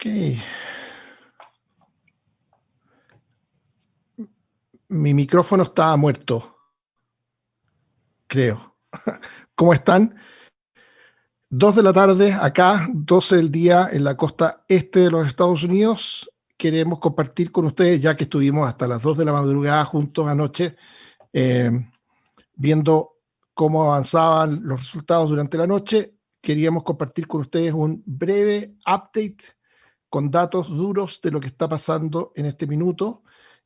Ok. Mi micrófono está muerto, creo. ¿Cómo están? 2 de la tarde acá, 12 del día en la costa este de los Estados Unidos. Queremos compartir con ustedes, ya que estuvimos hasta las 2 de la madrugada juntos anoche, viendo cómo avanzaban los resultados durante la noche. Queríamos compartir con ustedes un breve update con datos duros de lo que está pasando en este minuto,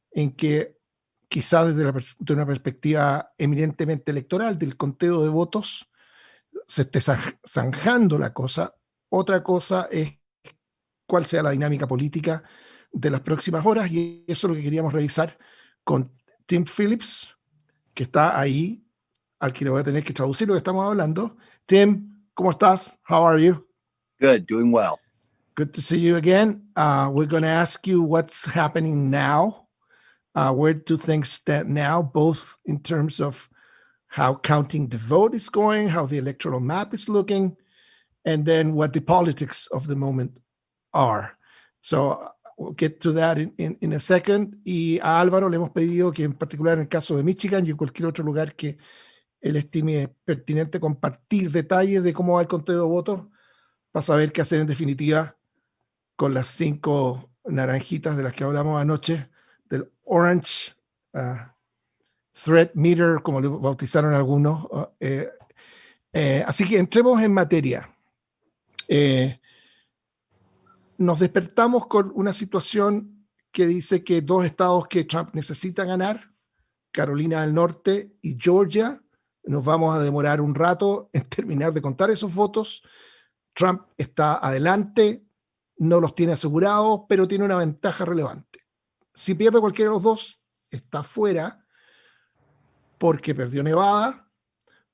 en que quizás de una perspectiva eminentemente electoral, del conteo de votos, se esté zanjando la cosa. Otra cosa es cuál sea la dinámica política de las próximas horas, y eso es lo que queríamos revisar con Tim Phillips, que está ahí, al que le voy a tener que traducir lo que estamos hablando. Tim, ¿cómo estás? How are you? Good, doing well. Good to see you again. We're going to ask you what's happening now. Where do things stand now, both in terms of how counting the vote is going, how the electoral map is looking, and then what the politics of the moment are. So we'll get to that in a second. Y a Álvaro le hemos pedido que, en particular en el caso de Michigan y en cualquier otro lugar que él estime pertinente, compartir detalles de cómo va el conteo de votos para saber qué hacer en definitiva con las 5 naranjitas de las que hablamos anoche, del Orange Threat Meter, como lo bautizaron algunos. Así que entremos en materia. Nos despertamos con una situación que dice que 2 estados que Trump necesita ganar, Carolina del Norte y Georgia, nos vamos a demorar un rato en terminar de contar esos votos. Trump está adelante, no los tiene asegurados, pero tiene una ventaja relevante. Si pierde cualquiera de los dos, está fuera, porque perdió Nevada,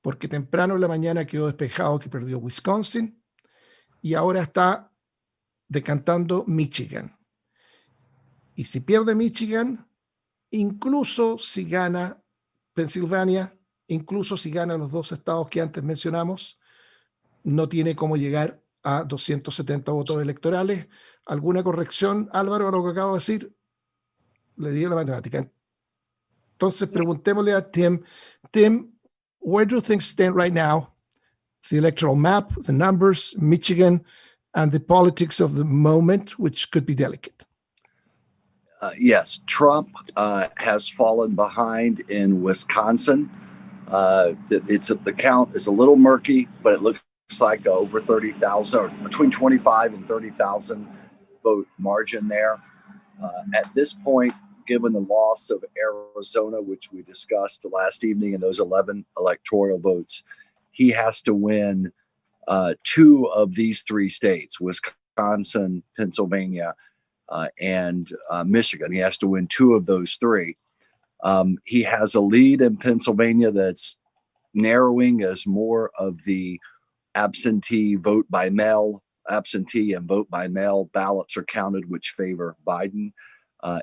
porque temprano en la mañana quedó despejado que perdió Wisconsin, y ahora está decantando Michigan. Y si pierde Michigan, incluso si gana Pensilvania, incluso si gana los 2 estados que antes mencionamos, no tiene cómo llegar a 270 votos electorales. ¿Alguna corrección, Álvaro, a lo que acabo de decir? Le di la matemática. Entonces, preguntémosle a Tim. Tim, where do things stand right now? The electoral map, the numbers, Michigan, and the politics of the moment, which could be delicate. Yes, Trump has fallen behind in Wisconsin. The count is a little murky, but it looks like over 30,000, or between 25 and 30,000 vote margin there. At this point, given the loss of Arizona, which we discussed last evening, in those 11 electoral votes, he has to win 2 of these 3 states, Wisconsin, Pennsylvania, and Michigan. He has to win 2 of those 3. He has a lead in Pennsylvania that's narrowing as more of the absentee and vote by mail ballots are counted, which favor Biden.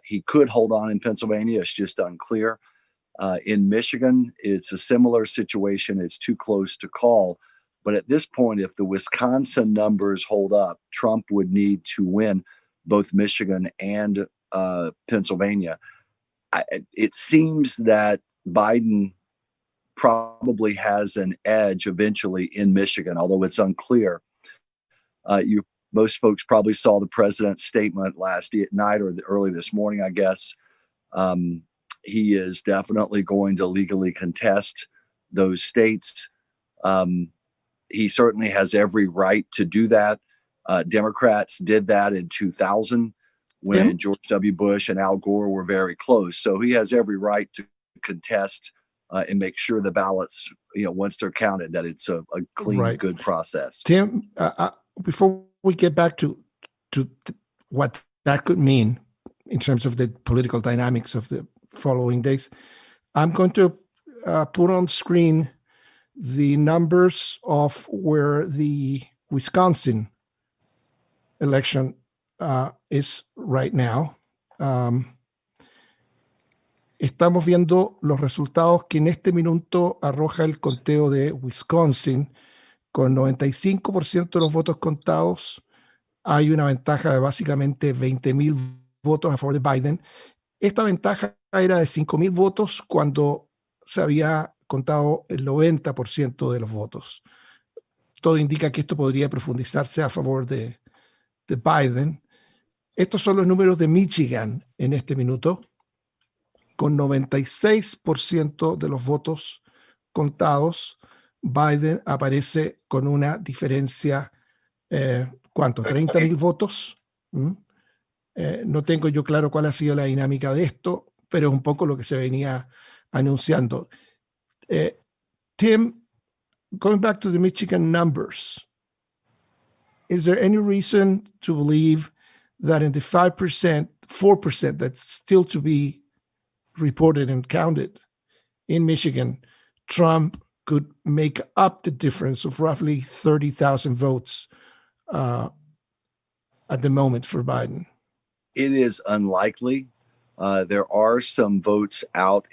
He could hold on in Pennsylvania. It's just unclear. In Michigan, it's a similar situation. It's too close to call. But at this point, if the Wisconsin numbers hold up, Trump would need to win both Michigan and Pennsylvania. It seems that Biden probably has an edge eventually in Michigan, although it's unclear. Most folks probably saw the president's statement last night or early this morning, I guess. He is definitely going to legally contest those states. He certainly has every right to do that. Democrats did that in 2000 when George W. Bush and Al Gore were very close. So he has every right to contest and make sure the ballots, once they're counted, that it's a clean, good process. Tim, before we get back to what that could mean in terms of the political dynamics of the following days, I'm going to put on screen the numbers of where the Wisconsin election is right now. Estamos viendo los resultados que en este minuto arroja el conteo de Wisconsin, con 95% de los votos contados, hay una ventaja de básicamente 20.000 votos a favor de Biden. Esta ventaja era de 5.000 votos cuando se había contado el 90% de los votos. Todo indica que esto podría profundizarse a favor de Biden. Estos son los números de Michigan en este minuto, con 96% de los votos contados. Biden aparece con una diferencia, ¿cuánto? 30.000 votos. No tengo yo claro cuál ha sido la dinámica de esto, pero es un poco lo que se venía anunciando. Tim, going back to the Michigan numbers, is there any reason to believe that in the 5%, 4% that's still to be reported and counted in Michigan, Trump could make up the difference of roughly 30,000 votes at the moment for Biden? It is unlikely. There are some votes out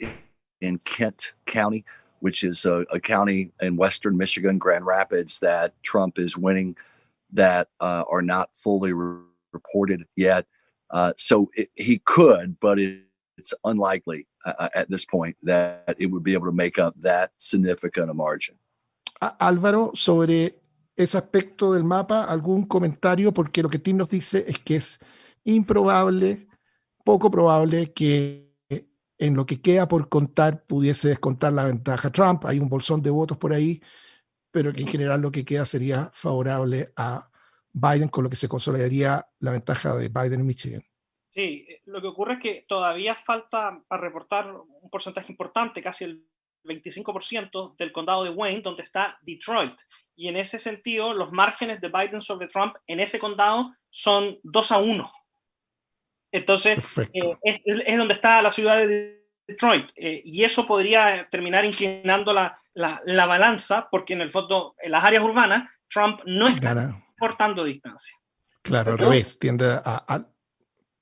in Kent County, which is a county in western Michigan, Grand Rapids, that Trump is winning, that are not fully reported yet. So he could, but it's unlikely at this point that it would be able to make up that significant a margin. Álvaro, sobre ese aspecto del mapa, ¿algún comentario? Porque lo que Tim nos dice es que es improbable, poco probable que en lo que queda por contar pudiese descontar la ventaja Trump. Hay un bolsón de votos por ahí, pero que en general lo que queda sería favorable a Biden, con lo que se consolidaría la ventaja de Biden en Michigan. Sí, lo que ocurre es que todavía falta para reportar un porcentaje importante, casi el 25% del condado de Wayne, donde está Detroit. Y en ese sentido, los márgenes de Biden sobre Trump en ese condado son 2-1. Entonces, es donde está la ciudad de Detroit. Y eso podría terminar inclinando la balanza, porque en el fondo, en las áreas urbanas, Trump no está cortando distancia. Claro, al revés, tiende a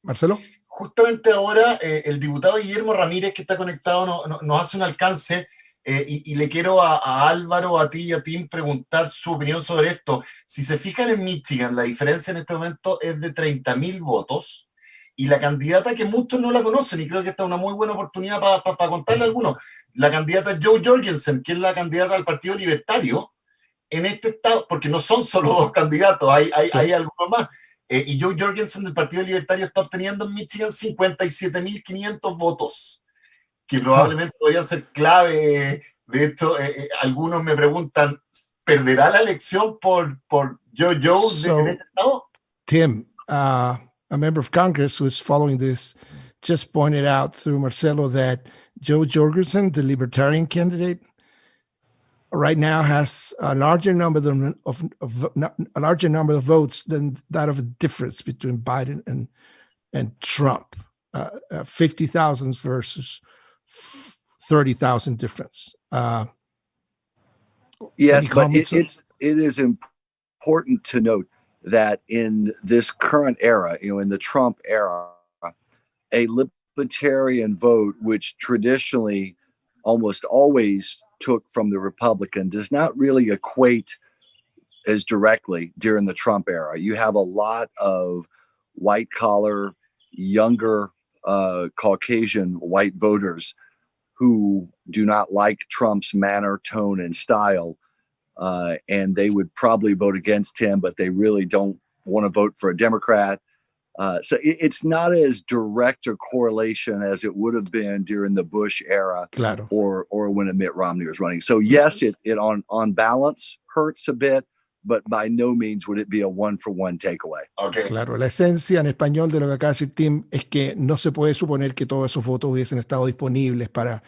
Marcelo. Justamente ahora el diputado Guillermo Ramírez, que está conectado, nos hace un alcance y le quiero a Álvaro, a ti y a Tim preguntar su opinión sobre esto. Si se fijan en Michigan, la diferencia en este momento es de 30.000 votos y la candidata que muchos no la conocen, y creo que esta es una muy buena oportunidad para contarle a algunos, la candidata Joe Jorgensen, que es la candidata del Partido Libertario en este estado, porque no son solo dos candidatos, hay algunos más. Y Joe Jorgensen del Partido Libertario está obteniendo en Michigan 57.500 votos, que probablemente podrían ser clave. De hecho, algunos me preguntan, ¿perderá la elección por Joe en este estado? Tim, a member of Congress who is following this just pointed out through Marcelo that Joe Jorgensen, the Libertarian candidate, right now has a larger number of votes than that of a difference between Biden and Trump, 50,000 versus 30,000 difference. Yes, but it is important to note that in this current era, in the Trump era, a libertarian vote, which traditionally almost always took from the Republican, does not really equate as directly during the Trump era. You have a lot of white collar, younger, Caucasian white voters who do not like Trump's manner, tone, and style. And they would probably vote against him, but they really don't want to vote for a Democrat. So it's not as direct a correlation as it would have been during the Bush era, claro, or when Mitt Romney was running. So yes, it on balance hurts a bit, but by no means would it be a one-for-one takeaway. Okay. Claro, la esencia en español de lo que acaba de decir Tim es que no se puede suponer que todos esos votos hubiesen estado disponibles para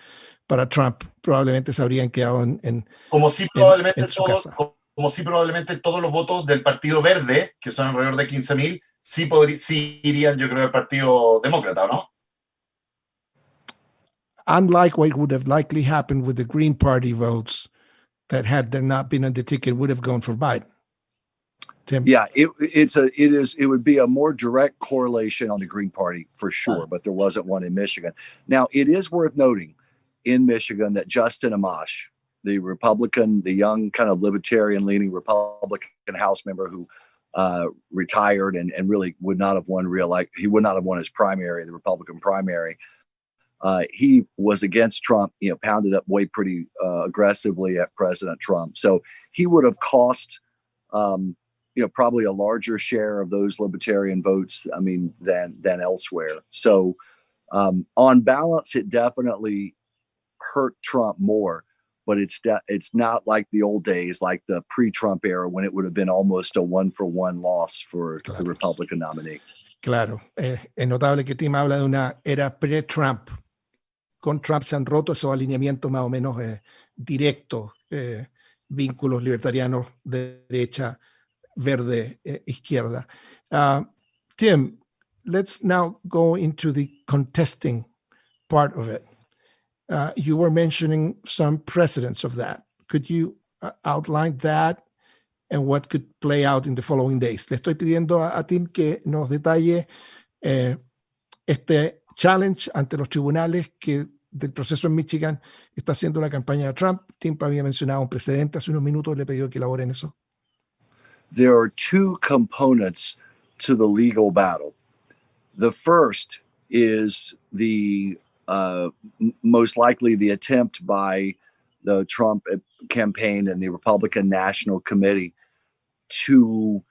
Trump. Probablemente se habrían quedado en su casa. Como si probablemente todos los votos del Partido Verde, que son alrededor de 15.000, sí irían, yo creo, al Partido Demócrata, ¿no? Unlike what would have likely happened with the Green Party votes that had there not been on the ticket would have gone for Biden. Tim? Yeah, it would be a more direct correlation on the Green Party for sure, but there wasn't one in Michigan. Now, it is worth noting in Michigan that Justin Amash, the Republican, the young kind of libertarian leaning Republican House member who retired and really would not have won he would not have won his primary, the Republican primary. He was against Trump, pounded up way pretty aggressively at President Trump. So he would have cost, probably a larger share of those libertarian votes, than elsewhere. So on balance, it definitely hurt Trump more, but it's not like the old days, like the pre-Trump era, when it would have been almost a 1-for-1 loss for the Republican nominee. Claro, es notable que Tim habla de una era pre-Trump. Con Trump se han roto esos alineamientos más o menos directos, vínculos libertarianos de derecha, verde, izquierda. Tim, let's now go into the contesting part of it. You were mentioning some precedents of that. Could you outline that and what could play out in the following days? Le estoy pidiendo a Tim que nos detalle este challenge ante los tribunales que del proceso en Michigan está haciendo la campaña de Trump. Tim había mencionado un precedente hace unos minutos, le pidió que elaboren eso. There are two components to the legal battle. The first is the most likely the attempt by the Trump campaign and the Republican National Committee to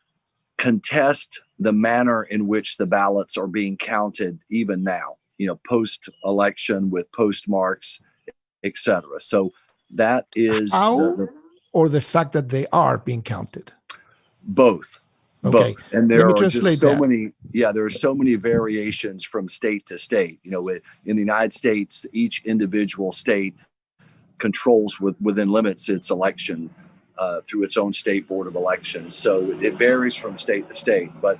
contest the manner in which the ballots are being counted even now, post-election with postmarks, etc. So that is or the fact that they are being counted? Both. Okay. Both. And there are just so that. many, there are so many variations from state to state. In the United States, each individual state controls within limits its election through its own state board of elections. So it varies from state to state, but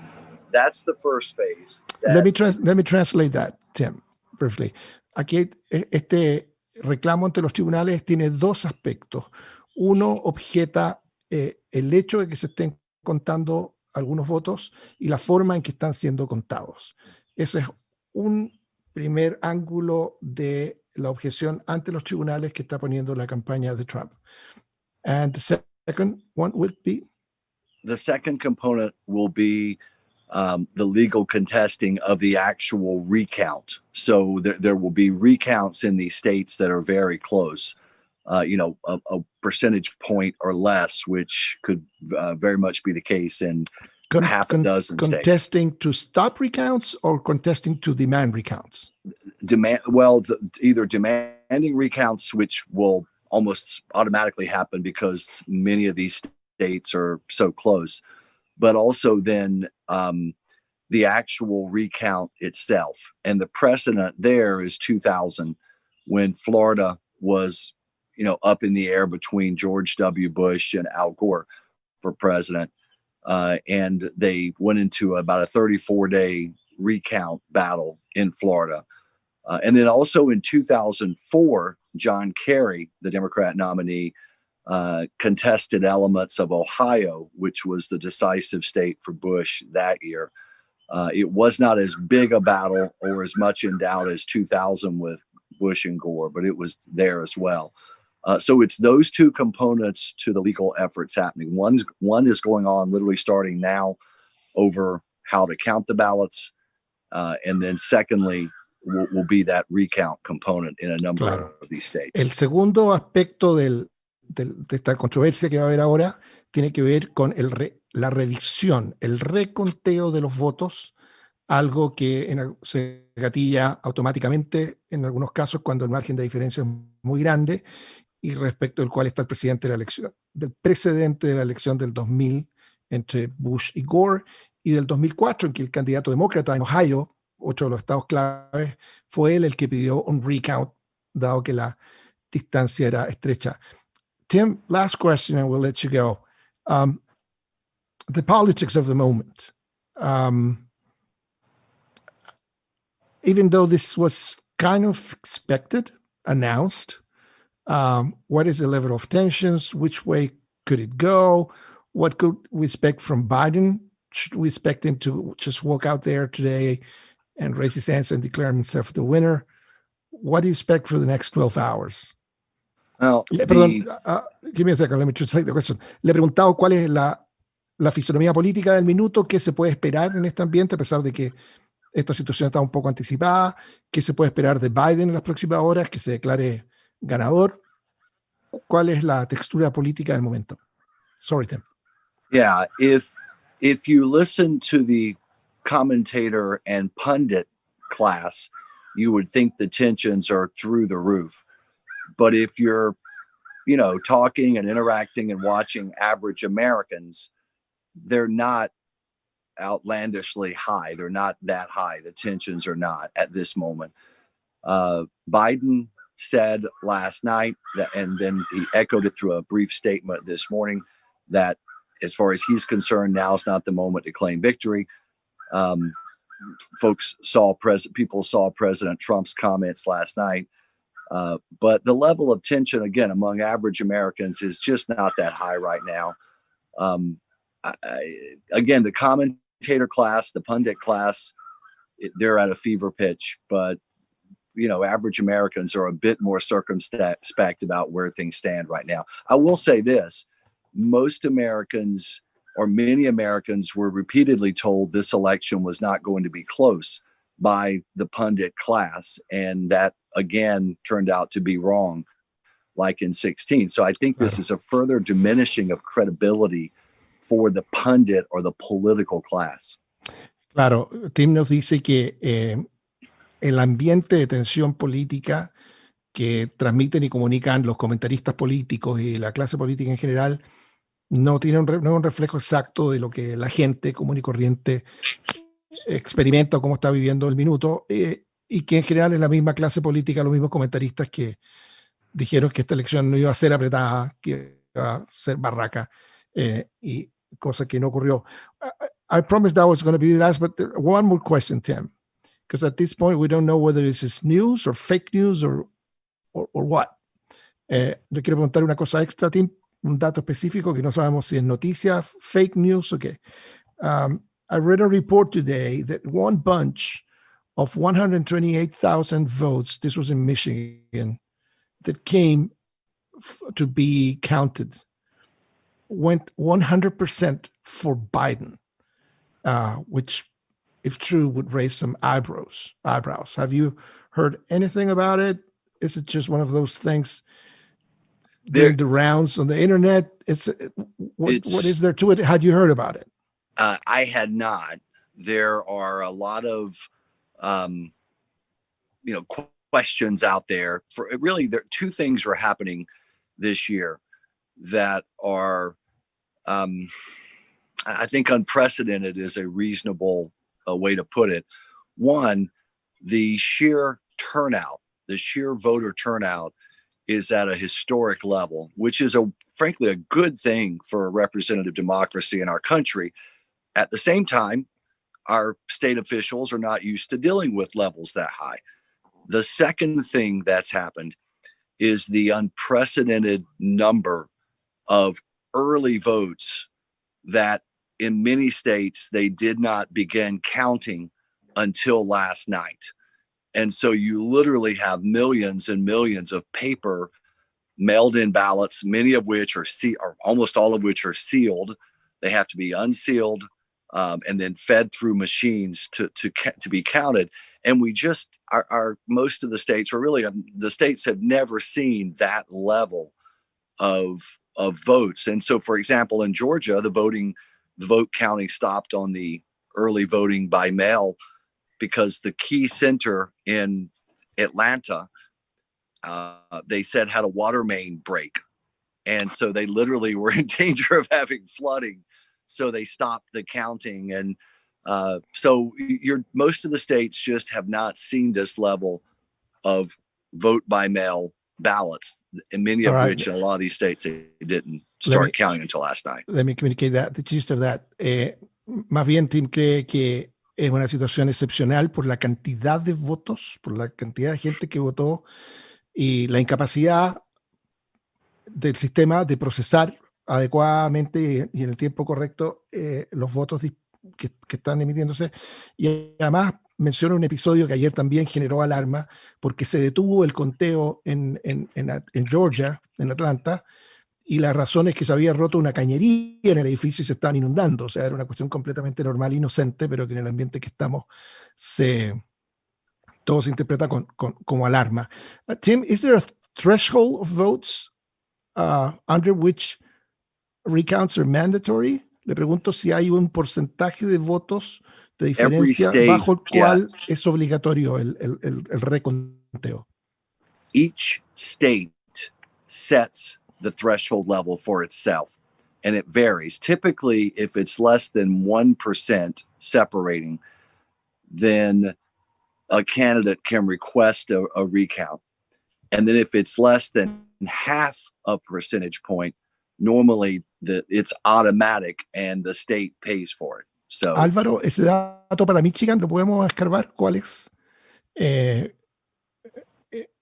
that's the first phase. Let me translate that, Tim, briefly. Aquí este reclamo ante los tribunales tiene dos aspectos. Uno objeta el hecho de que se estén contando algunos votos y la forma en que están siendo contados. Ese es un primer ángulo de la objeción ante los tribunales que está poniendo la campaña de Trump. And the second one would be? The second component will be the legal contesting of the actual recount. So there will be recounts in these states that are very close. A percentage point or less, which could very much be the case in half a dozen states. Contesting to stop recounts or contesting to demand recounts? Either demanding recounts, which will almost automatically happen because many of these states are so close, but also then the actual recount itself. And the precedent there is 2000, when Florida was up in the air between George W. Bush and Al Gore for president. And they went into about a 34-day recount battle in Florida. And then also in 2004, John Kerry, the Democrat nominee, contested elements of Ohio, which was the decisive state for Bush that year. It was not as big a battle or as much in doubt as 2000 with Bush and Gore, but it was there as well. So it's those two components to the legal efforts happening. One is going on literally starting now over how to count the ballots. And then secondly, will be that recount component in a number of these states. El segundo aspecto de esta controversia que va a haber ahora tiene que ver con la revisión, el reconteo de los votos, algo que se gatilla automáticamente en algunos casos cuando el margen de diferencia es muy grande y respecto del cual está el presidente de la elección, del precedente de la elección del 2000 entre Bush y Gore y del 2004 en que el candidato demócrata en Ohio, otro de los estados claves, fue él el que pidió un recount dado que la distancia era estrecha. Tim, last question and we'll let you go. The politics of the moment. Even though this was kind of expected, announced, what is the level of tensions? Which way could it go? What could we expect from Biden? Should we expect him to just walk out there today and raise his hands and declare himself the winner? What do you expect for the next 12 hours? Well, Perdón, give me a second, let me translate the question. Le he preguntado cuál es la la fisonomía política del minuto, qué se puede esperar en este ambiente, a pesar de que esta situación está un poco anticipada, qué se puede esperar de Biden en las próximas horas, que se declare ganador. ¿Cuál es la textura política del momento? Sorry, Tim. Yeah, if you listen to the commentator and pundit class, you would think the tensions are through the roof. But if you're, talking and interacting and watching average Americans, they're not outlandishly high. They're not that high. The tensions are not at this moment. Biden said last night that, and then he echoed it through a brief statement this morning, that as far as he's concerned, now is not the moment to claim victory. People saw President Trump's comments last night. But the level of tension, again, among average Americans is just not that high right now. Again, the commentator class, the pundit class, they're at a fever pitch, but average Americans are a bit more circumspect about where things stand right now. I will say this: most Americans, or many Americans, were repeatedly told this election was not going to be close by the pundit class, and that again turned out to be wrong, like in 2016. So I think this is a further diminishing of credibility for the pundit or the political class. Claro, Tim nos dice que el ambiente de tensión política que transmiten y comunican los comentaristas políticos y la clase política en general no tiene no es un reflejo exacto de lo que la gente común y corriente experimenta o cómo está viviendo el minuto, y que en general es la misma clase política, los mismos comentaristas que dijeron que esta elección no iba a ser apretada, que iba a ser barraca, y cosa que no ocurrió. I promised that was going to be the last, but one more question, Tim, because at this point we don't know whether this is news or fake news or what. Le quiero preguntar una cosa extra, Tim, un dato específico que no sabemos si es noticia, fake news o qué. I read a report today that one bunch of 128,000 votes, this was in Michigan, that came to be counted, went 100% for Biden, which, if true, would raise some eyebrows. Have you heard anything about it? Is it just one of those things doing the rounds on the internet? What is there to it? Had you heard about it? I had not. There are a lot of, questions out there. For really, two things are happening this year that are, I think, unprecedented is a reasonable way to put it. One, the sheer voter turnout is at a historic level, which is frankly a good thing for a representative democracy in our country. At the same time, our state officials are not used to dealing with levels that high. The second thing that's happened is the unprecedented number of early votes that in many states they did not begin counting until last night. And so you literally have millions and millions of paper mailed in ballots, many of which are or almost all of which are sealed. They have to be unsealed and then fed through machines to be counted. And we just most of the states, or really the states, have never seen that level of votes. And so, for example, in Georgia, the vote counting stopped on the early voting by mail because the key center in Atlanta, they said, had a water main break. And so they literally were in danger of having flooding. So they stopped the counting. And so most of the states just have not seen this level of vote by mail ballots, and many of which in a lot of these states, they didn't start counting until last night. Let me communicate that, the gist of that. Más bien, Tim cree que es una situación excepcional por la cantidad de votos, por la cantidad de gente que votó y la incapacidad del sistema de procesar adecuadamente y en el tiempo correcto los votos que están emitiéndose. Y además menciona un episodio que ayer también generó alarma porque se detuvo el conteo en Georgia, en Atlanta, y la razón es que se había roto una cañería en el edificio y se estaban inundando. O sea, era una cuestión completamente normal, inocente, pero que en el ambiente que estamos todo se interpreta como alarma. Tim, is there a threshold of votes under which recounts are mandatory? Le pregunto si hay un porcentaje de votos de diferencia bajo el cual es obligatorio el reconteo. Each state sets the threshold level for itself, and it varies. Typically, if it's less than 1% separating, then a candidate can request a recount. And then if it's less than half a percentage point, normally it's automatic and the state pays for it. So, Álvaro, ese dato para Michigan, ¿lo podemos escarbar? ¿Cuál es?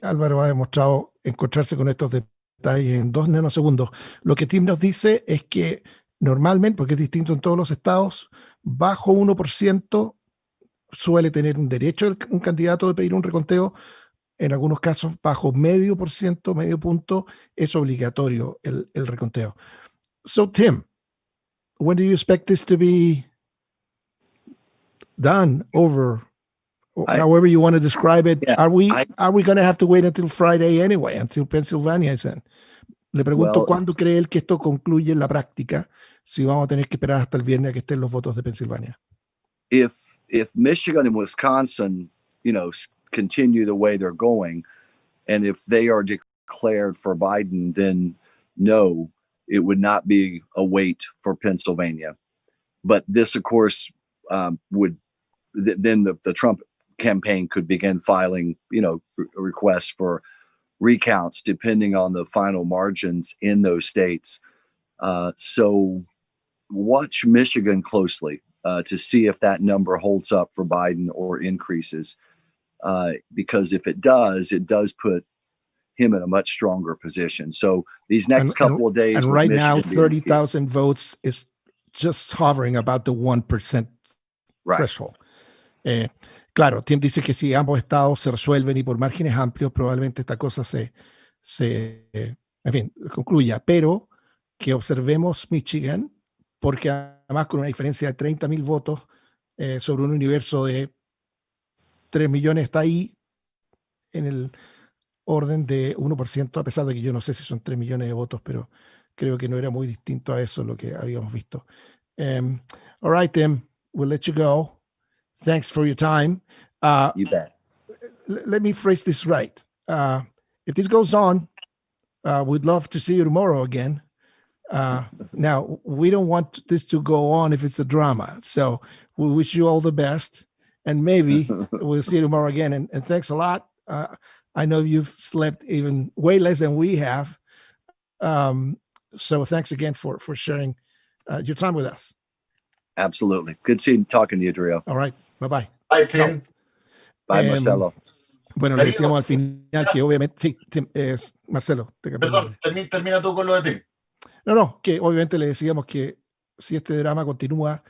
Álvaro ha demostrado encontrarse con estos detalles en 2 nanosegundos. Lo que Tim nos dice es que normalmente, porque es distinto en todos los estados, bajo 1% suele tener un derecho un candidato de pedir un reconteo. En algunos casos, bajo medio punto, es obligatorio el reconteo. So, Tim, when do you expect this to be done, over, however you want to describe it? Yeah, are we going to have to wait until Friday anyway, until Pennsylvania is in? Le pregunto cuándo cree él que esto concluye en la práctica, si vamos a tener que esperar hasta el viernes a que estén los votos de Pensilvania. If Michigan and Wisconsin, continue the way they're going, and if they are declared for Biden, then no, it would not be a wait for Pennsylvania. But this, of course, would then the Trump campaign could begin filing, requests for recounts depending on the final margins in those states. So watch Michigan closely to see if that number holds up for Biden or increases. Because if it does put him in a much stronger position. So these next couple of days. And right now, 30,000 votes is just hovering about the 1% threshold. Claro, Tim dice que si ambos estados se resuelven y por márgenes amplios, probablemente esta cosa concluya. Pero que observemos Michigan, porque además con una diferencia de 30,000 votos sobre un universo de 3 millones, está ahí en el orden de 1%, a pesar de que yo no sé si son 3 millones de votos, pero creo que no era muy distinto a eso lo que habíamos visto. All right, Tim, we'll let you go. Thanks for your time. You bet. Let me phrase this right. If this goes on, we'd love to see you tomorrow again. Now, we don't want this to go on if it's a drama. So we wish you all the best. And maybe we'll see you tomorrow again. And thanks a lot. I know you've slept even way less than we have. So thanks again for sharing your time with us. Absolutely. Good talking to you, Drio. All right. Bye-bye. Bye, Tim. Bye, Marcelo. Bueno, le decíamos al final que obviamente, sí, Tim, Marcelo. Perdón, termina tú con lo de Tim. No, que obviamente le decíamos que si este drama continúa,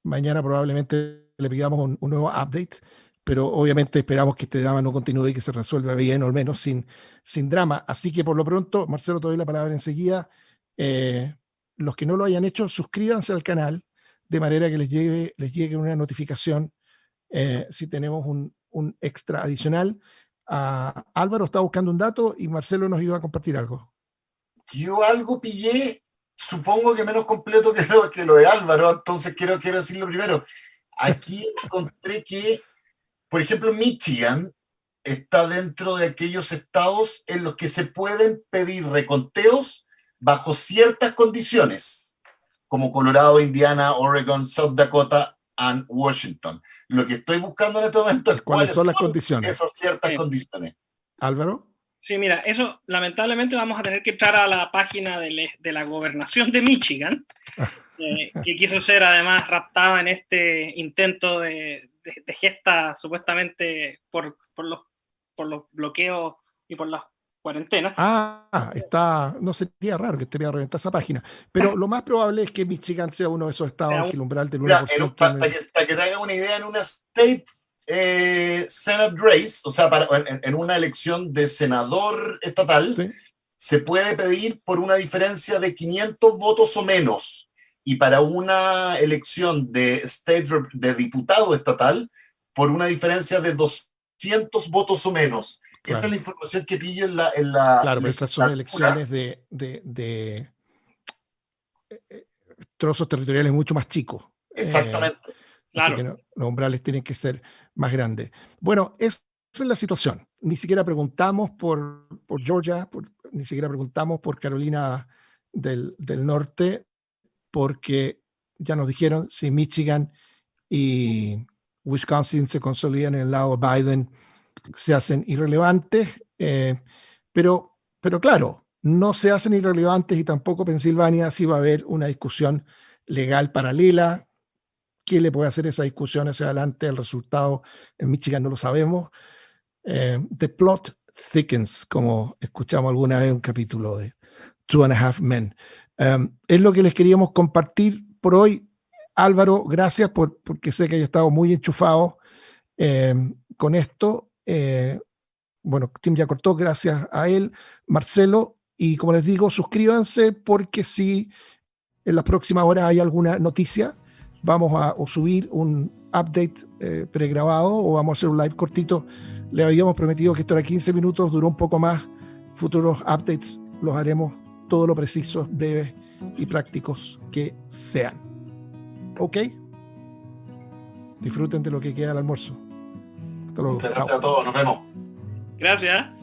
mañana probablemente le pidamos un nuevo update, pero obviamente esperamos que este drama no continúe y que se resuelva bien, o al menos sin drama. Así que por lo pronto, Marcelo, te doy la palabra enseguida. Los que no lo hayan hecho, suscríbanse al canal de manera que les llegue una notificación si tenemos un extra adicional. Álvaro está buscando un dato y Marcelo nos iba a compartir algo. Yo algo pillé, supongo que menos completo que lo de Álvaro, entonces quiero decirlo primero. Aquí encontré que, por ejemplo, Michigan está dentro de aquellos estados en los que se pueden pedir reconteos bajo ciertas condiciones, como Colorado, Indiana, Oregon, South Dakota y Washington. Lo que estoy buscando en este momento es cuáles son las condiciones. Esas ciertas condiciones. Álvaro. Sí, mira, eso lamentablemente vamos a tener que entrar a la página de la gobernación de Michigan, que quiso ser además raptada en este intento de gesta supuestamente por los bloqueos y por las cuarentenas. No sería raro que esté a reventar esa página, pero lo más probable es que Michigan sea uno de esos estados que el umbral del 1%. Para que te hagas una idea, en una state Senate race, o sea, en una elección de senador estatal, ¿sí? se puede pedir por una diferencia de 500 votos o menos. Y para una elección de diputado estatal, por una diferencia de 200 votos o menos. Claro. Esa es la información que pillo en la Claro, pero esas son elecciones de trozos territoriales mucho más chicos. Exactamente. Claro. Así que los umbrales tienen que ser más grandes. Bueno, esa es la situación. Ni siquiera preguntamos por Georgia, ni siquiera preguntamos por Carolina del Norte, porque ya nos dijeron, si Michigan y Wisconsin se consolidan en el lado de Biden, se hacen irrelevantes, pero claro, no se hacen irrelevantes y tampoco Pensilvania. Sí va a haber una discusión legal paralela. ¿Qué le puede hacer esa discusión hacia adelante? El resultado en Michigan no lo sabemos. The plot thickens, como escuchamos alguna vez en un capítulo de Two and a Half Men. Es lo que les queríamos compartir por hoy. Álvaro, gracias porque sé que haya estado muy enchufado con esto. Bueno, Tim ya cortó, gracias a él. Marcelo, y como les digo, suscríbanse porque si en las próximas horas hay alguna noticia, vamos a subir un update pregrabado o vamos a hacer un live cortito. Le habíamos prometido que esto era 15 minutos, duró un poco más. Futuros updates los haremos todo lo precisos, breves y prácticos que sean. ¿Ok? Disfruten de lo que queda del almuerzo. Hasta luego. Muchas gracias a todos, nos vemos. Gracias.